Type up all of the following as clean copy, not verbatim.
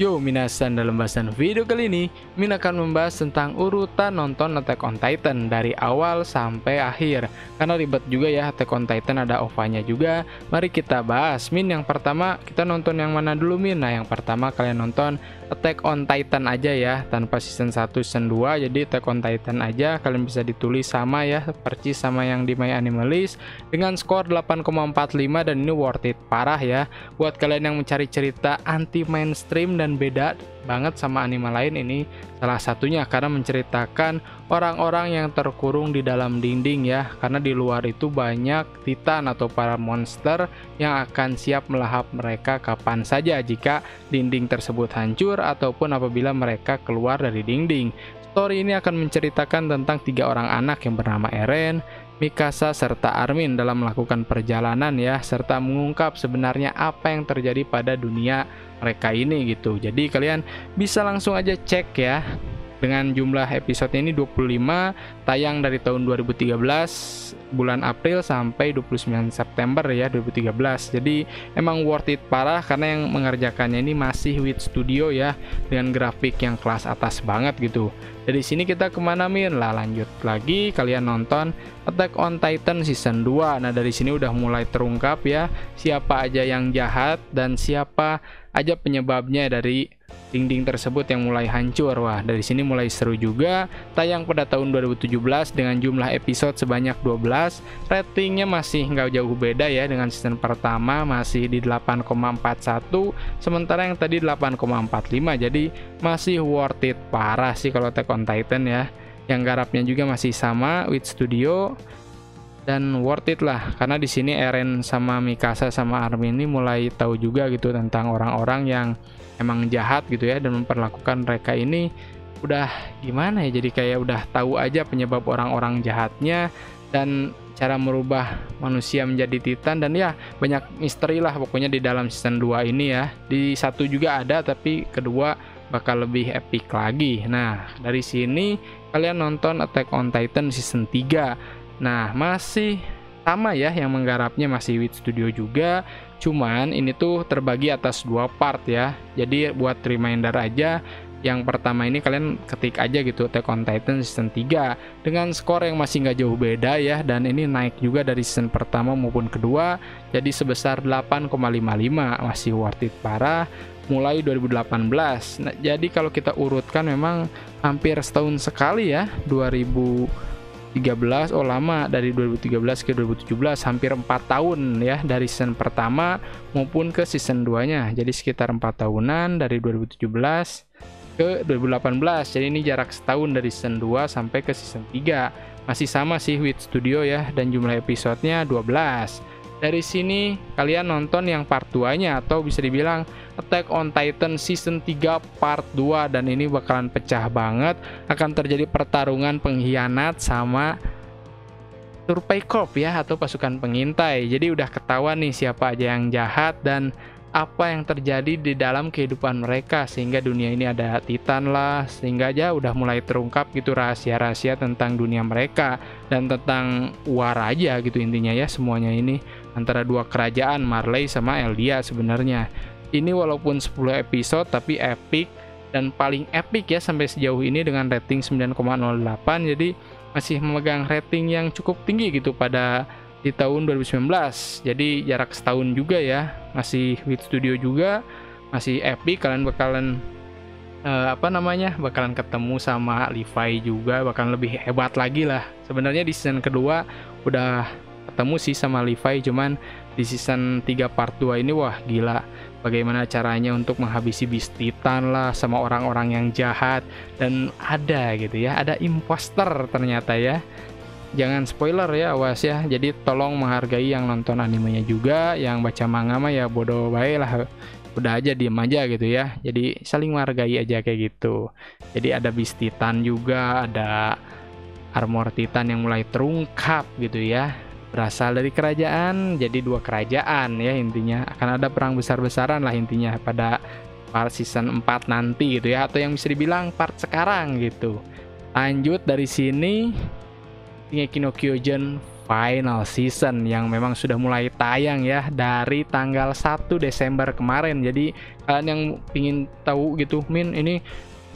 Yo minasan, dalam bahasan video kali ini Min akan membahas tentang urutan nonton Attack on Titan dari awal sampai akhir. Karena ribet juga ya, Attack on Titan ada OVA-nya juga. Mari kita bahas. Min, yang pertama kita nonton yang mana dulu, Min? Nah, yang pertama kalian nonton Attack on Titan aja ya, tanpa season 1 season 2. Jadi Attack on Titan aja, kalian bisa ditulis sama ya, percis sama yang di My Anime List dengan skor 8,45, dan ini worth it parah ya buat kalian yang mencari cerita anti mainstream dan beda banget sama anime lain. Ini salah satunya karena menceritakan orang-orang yang terkurung di dalam dinding ya, karena di luar itu banyak titan atau para monster yang akan siap melahap mereka kapan saja jika dinding tersebut hancur ataupun apabila mereka keluar dari dinding. Story ini akan menceritakan tentang 3 orang anak yang bernama Eren, Mikasa, serta Armin dalam melakukan perjalanan ya, serta mengungkap sebenarnya apa yang terjadi pada dunia mereka ini gitu. Jadi kalian bisa langsung aja cek ya. Dengan jumlah episode ini 25, tayang dari tahun 2013 bulan April sampai 29 September ya 2013. Jadi emang worth it parah karena yang mengerjakannya ini masih Wit Studio ya, dengan grafik yang kelas atas banget gitu. Dari sini kita kemana, Min? Lah lanjut lagi, kalian nonton Attack on Titan season 2. Nah, dari sini udah mulai terungkap ya siapa aja yang jahat dan siapa aja penyebabnya dari dinding tersebut yang mulai hancur. Wah, dari sini mulai seru juga. Tayang pada tahun 2017 dengan jumlah episode sebanyak 12. Ratingnya masih nggak jauh beda ya dengan season pertama, masih di 8,41, sementara yang tadi 8,45. Jadi masih worth it parah sih kalau Attack on Titan ya. Yang garapnya juga masih sama, Wit Studio, dan worth it lah karena di sini Eren sama Mikasa sama Armin ini mulai tahu juga gitu tentang orang-orang yang emang jahat gitu ya, dan memperlakukan mereka ini udah gimana ya, jadi kayak udah tahu aja penyebab orang-orang jahatnya dan cara merubah manusia menjadi titan. Dan ya banyak misteri lah pokoknya di dalam season 2 ini ya. Di satu juga ada, tapi kedua bakal lebih epic lagi. Nah, dari sini kalian nonton Attack on Titan season 3. Nah, masih sama ya, yang menggarapnya masih Wit Studio juga, cuman ini tuh terbagi atas 2 part ya. Jadi buat reminder aja, yang pertama ini kalian ketik aja gitu Attack on Titan season 3 dengan skor yang masih nggak jauh beda ya, dan ini naik juga dari season pertama maupun kedua, jadi sebesar 8,55, masih worth it parah mulai 2018. Nah, jadi kalau kita urutkan memang hampir setahun sekali ya, 2013, oh lama, dari 2013 ke 2017, hampir 4 tahun ya dari season pertama maupun ke season 2 nya, jadi sekitar 4 tahunan dari 2017 ke 2018. Jadi ini jarak setahun dari season 2 sampai ke season 3. Masih sama sih Wit Studio ya, dan jumlah episodenya 12. Dari sini kalian nonton yang part 2 nya, atau bisa dibilang Attack on Titan season 3 part 2, dan ini bakalan pecah banget. Akan terjadi pertarungan pengkhianat sama Survey Corp ya, atau pasukan pengintai. Jadi udah ketahuan nih siapa aja yang jahat dan apa yang terjadi di dalam kehidupan mereka, sehingga dunia ini ada titan lah, sehingga aja udah mulai terungkap gitu rahasia-rahasia tentang dunia mereka dan tentang war aja gitu intinya ya, semuanya ini antara 2 kerajaan, Marley sama Eldia sebenarnya. Ini walaupun 10 episode tapi epic, dan paling epic ya sampai sejauh ini dengan rating 9,08, jadi masih memegang rating yang cukup tinggi gitu pada di tahun 2019. Jadi jarak setahun juga ya, masih Wit Studio juga, masih epic. Kalian bakalan bakalan ketemu sama Levi juga, bakalan lebih hebat lagi lah. Sebenarnya di season kedua udah ketemu sih sama Levi, cuman di season 3 part 2 ini wah gila bagaimana caranya untuk menghabisi Beast Titan lah sama orang-orang yang jahat, dan ada gitu ya, ada imposter ternyata ya. Jangan spoiler ya, awas ya. Jadi tolong menghargai yang nonton animenya juga, yang baca manga mah ya bodoh bae lah. Udah aja diem aja gitu ya. Jadi saling menghargai aja kayak gitu. Jadi ada Beast Titan juga, ada Armor Titan yang mulai terungkap gitu ya. Berasal dari kerajaan, jadi 2 kerajaan ya intinya. Akan ada perang besar-besaran lah intinya pada part season 4 nanti gitu ya, atau yang bisa dibilang part sekarang gitu. Lanjut dari sini, Shingeki no Kyojin final season yang memang sudah mulai tayang ya dari tanggal 1 Desember kemarin. Jadi kalian yang pingin tahu gitu, Min ini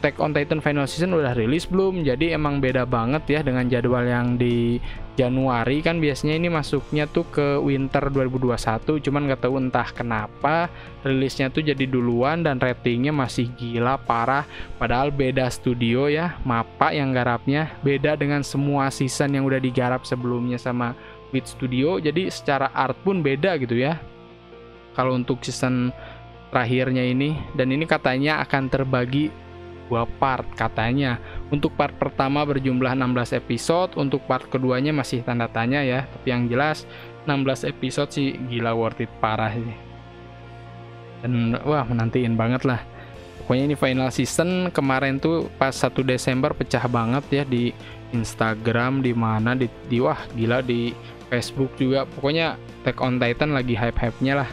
Attack on Titan final season udah rilis belum? Jadi emang beda banget ya dengan jadwal yang di Januari, kan biasanya ini masuknya tuh ke winter 2021, cuman nggak tahu entah kenapa rilisnya tuh jadi duluan dan ratingnya masih gila parah, padahal beda studio ya, MAPPA yang garapnya beda dengan semua season yang udah digarap sebelumnya sama Wit Studio, jadi secara art pun beda gitu ya kalau untuk season terakhirnya ini. Dan ini katanya akan terbagi 2 part katanya. Untuk part pertama berjumlah 16 episode, untuk part keduanya masih tanda tanya ya, tapi yang jelas 16 episode sih gila worth it parah ini. Dan wah menantiin banget lah. Pokoknya ini final season kemarin tuh pas 1 Desember pecah banget ya di Instagram, di mana di wah gila di Facebook juga. Pokoknya Attack on Titan lagi hype-hype-nya lah.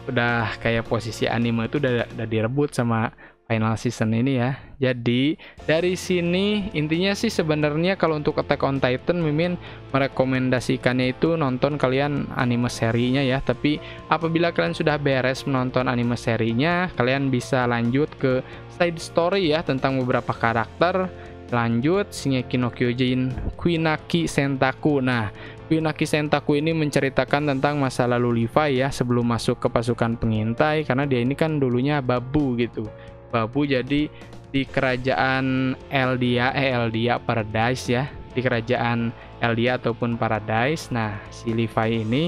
Udah kayak posisi anime itu udah direbut sama final season ini ya. Jadi dari sini intinya sih sebenarnya kalau untuk Attack on Titan Mimin merekomendasikannya itu nonton kalian anime serinya ya. Tapi apabila kalian sudah beres menonton anime serinya, kalian bisa lanjut ke side story ya tentang beberapa karakter. Lanjut Shingeki no Kyojin Kuinaki Sentaku. Nah, Kuinaki Sentaku ini menceritakan tentang masa lalu Levi ya sebelum masuk ke pasukan pengintai, karena dia ini kan dulunya babu gitu. Babu jadi di kerajaan Eldia Paradise ya, di kerajaan Eldia ataupun Paradise. Nah, si Levi ini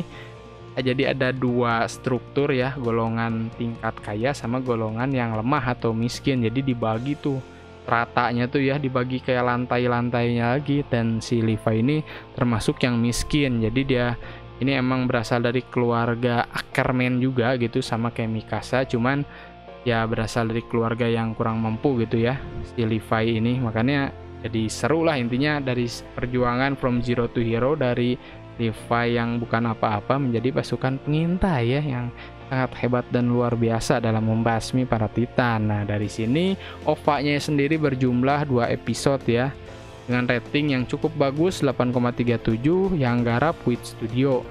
jadi ada 2 struktur ya, golongan tingkat kaya sama golongan yang lemah atau miskin. Jadi dibagi tuh ratanya tuh ya, dibagi kayak lantai-lantainya lagi, dan si Levi ini termasuk yang miskin. Jadi dia ini emang berasal dari keluarga Ackerman juga gitu, sama kayak Mikasa, cuman ya berasal dari keluarga yang kurang mampu gitu ya si Levi ini. Makanya jadi seru lah intinya dari perjuangan from zero to hero dari Levi yang bukan apa-apa menjadi pasukan pengintai ya yang sangat hebat dan luar biasa dalam membasmi para Titan. Nah, dari sini OVA-nya sendiri berjumlah 2 episode ya dengan rating yang cukup bagus 8,37 yang garap Wit Studio.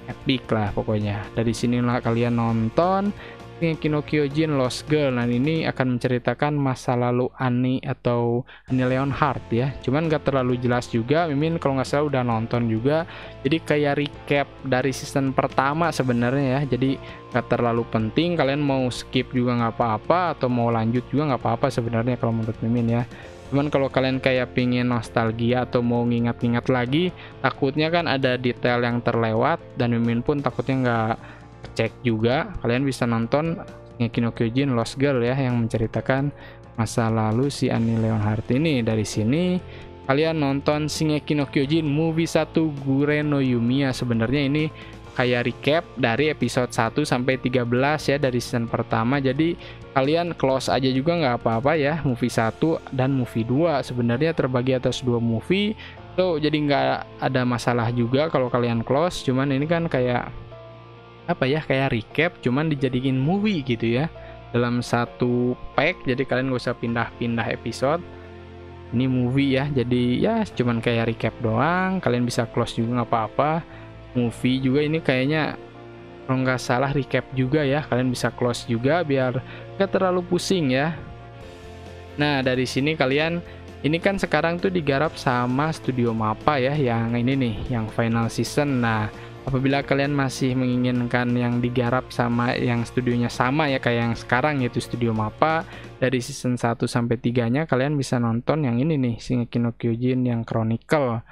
Epic lah pokoknya. Dari sinilah kalian nonton Shingeki no Kyojin Lost Girl. Nah, ini akan menceritakan masa lalu Annie atau Annie Leonhardt ya. Cuman gak terlalu jelas juga. Mimin kalau nggak salah udah nonton juga. Jadi kayak recap dari season pertama sebenarnya ya. Jadi gak terlalu penting. Kalian mau skip juga nggak apa-apa, atau mau lanjut juga nggak apa-apa sebenarnya kalau menurut Mimin ya. Cuman kalau kalian kayak pingin nostalgia atau mau ngingat-ngingat lagi, takutnya kan ada detail yang terlewat, dan Mimin pun takutnya nggak cek juga. Kalian bisa nonton Shingeki no Kyojin Lost Girl ya, yang menceritakan masa lalu si Annie Leonhardt ini. Dari sini kalian nonton Shingeki no Kyojin Movie 1 Gure no Yumiya. Sebenarnya ini kayak recap dari episode 1 sampai 13 ya dari season pertama. Jadi kalian close aja juga nggak apa-apa ya, movie 1 dan movie 2 sebenarnya terbagi atas 2 movie. So jadi nggak ada masalah juga kalau kalian close. Cuman ini kan kayak apa ya, kayak recap cuman dijadiin movie gitu ya dalam satu pack. Jadi kalian gak usah pindah-pindah episode, ini movie ya, jadi ya cuman kayak recap doang. Kalian bisa close juga nggak apa-apa. Movie juga ini kayaknya kalau nggak salah recap juga ya, kalian bisa close juga biar gak terlalu pusing ya. Nah, dari sini kalian ini kan sekarang tuh digarap sama studio MAPPA ya, yang ini nih yang final season. Nah, apabila kalian masih menginginkan yang digarap sama yang studionya sama ya kayak yang sekarang, yaitu studio MAPPA, dari season 1 sampai 3-nya kalian bisa nonton yang ini nih, Shingeki no Kyojin yang Chronicle.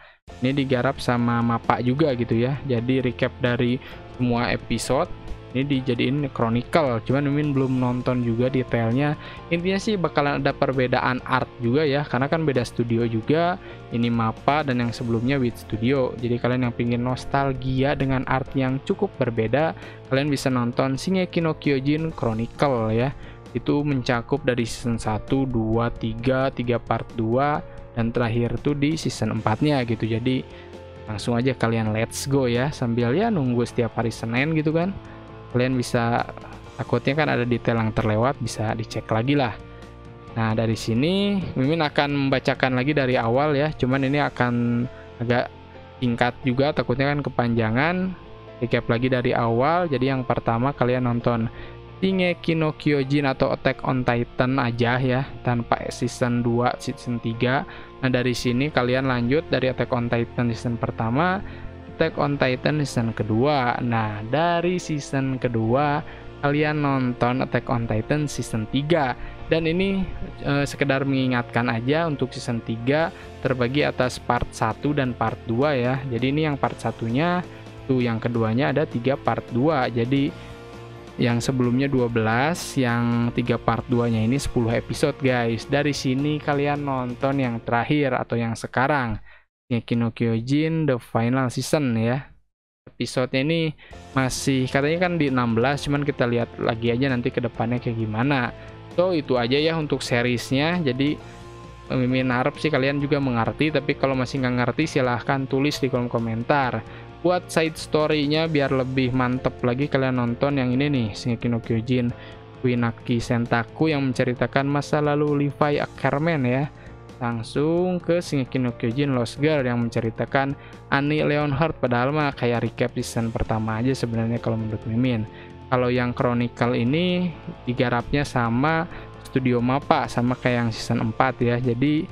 Ini digarap sama MAPPA juga gitu ya. Jadi recap dari semua episode ini dijadiin Chronicle. Cuman Mimin belum nonton juga detailnya. Intinya sih bakalan ada perbedaan art juga ya, karena kan beda studio juga. Ini MAPPA dan yang sebelumnya Wit Studio. Jadi kalian yang pingin nostalgia dengan art yang cukup berbeda, kalian bisa nonton Shingeki no Kyojin Chronicle ya. Itu mencakup dari season 1, 2, 3 part 2 dan terakhir tuh di season 4-nya gitu. Jadi langsung aja kalian let's go ya, sambil ya nunggu setiap hari Senin gitu kan. Kalian bisa, takutnya kan ada detail yang terlewat, bisa dicek lagi lah. Nah, dari sini Mimin akan membacakan lagi dari awal ya, cuman ini akan agak singkat juga, takutnya kan kepanjangan. Recap lagi dari awal. Jadi yang pertama kalian nonton Shingeki no Kyojin atau Attack on Titan aja ya, tanpa season 2, season 3. Nah, dari sini kalian lanjut dari Attack on Titan season pertama, Attack on Titan season kedua. Nah, dari season kedua kalian nonton Attack on Titan season 3. Dan ini sekedar mengingatkan aja, untuk season 3 terbagi atas part 1 dan part 2 ya. Jadi ini yang part satunya tuh, yang keduanya ada 3 part 2. Jadi yang sebelumnya 12, yang 3 part 2-nya ini 10 episode guys. Dari sini kalian nonton yang terakhir atau yang sekarang, Shingeki no Kyojin The Final Season ya. Episodenya ini masih katanya kan di 16, cuman kita lihat lagi aja nanti ke depannya kayak gimana. So itu aja ya untuk seriesnya. Jadi Mimin harap sih kalian juga mengerti, tapi kalau masih nggak ngerti silahkan tulis di kolom komentar. Buat side story-nya biar lebih mantep lagi, kalian nonton yang ini nih, Shingeki no Kyojin Kuinaki Sentaku, yang menceritakan masa lalu Levi Ackerman ya. Langsung ke Shingeki no Kyojin Lost Girl yang menceritakan Annie Leonhardt, padahal mah kayak recap season pertama aja sebenarnya kalau menurut Mimin. Kalau yang Chronicle ini digarapnya sama Studio Mappa, sama kayak yang season 4 ya. Jadi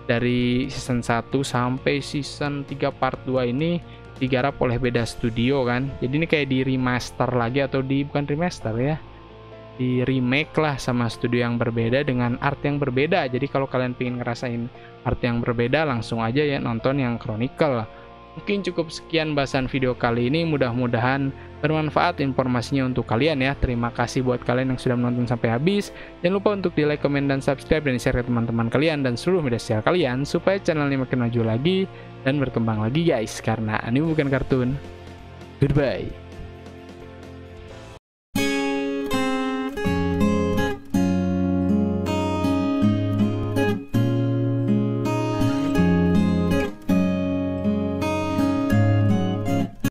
dari season 1 sampai season 3 part 2 ini digarap oleh beda studio kan. Jadi ini kayak di remaster lagi, atau bukan remaster ya, di remake lah sama studio yang berbeda dengan art yang berbeda. Jadi kalau kalian pengen ngerasain art yang berbeda, langsung aja ya nonton yang Chronicle. Mungkin cukup sekian bahasan video kali ini, mudah-mudahan bermanfaat informasinya untuk kalian ya. Terima kasih buat kalian yang sudah menonton sampai habis. Jangan lupa untuk di like, comment, dan subscribe, dan share ke teman-teman kalian dan seluruh media sosial kalian, supaya channel ini makin maju lagi dan berkembang lagi guys, karena anime bukan kartun. Goodbye.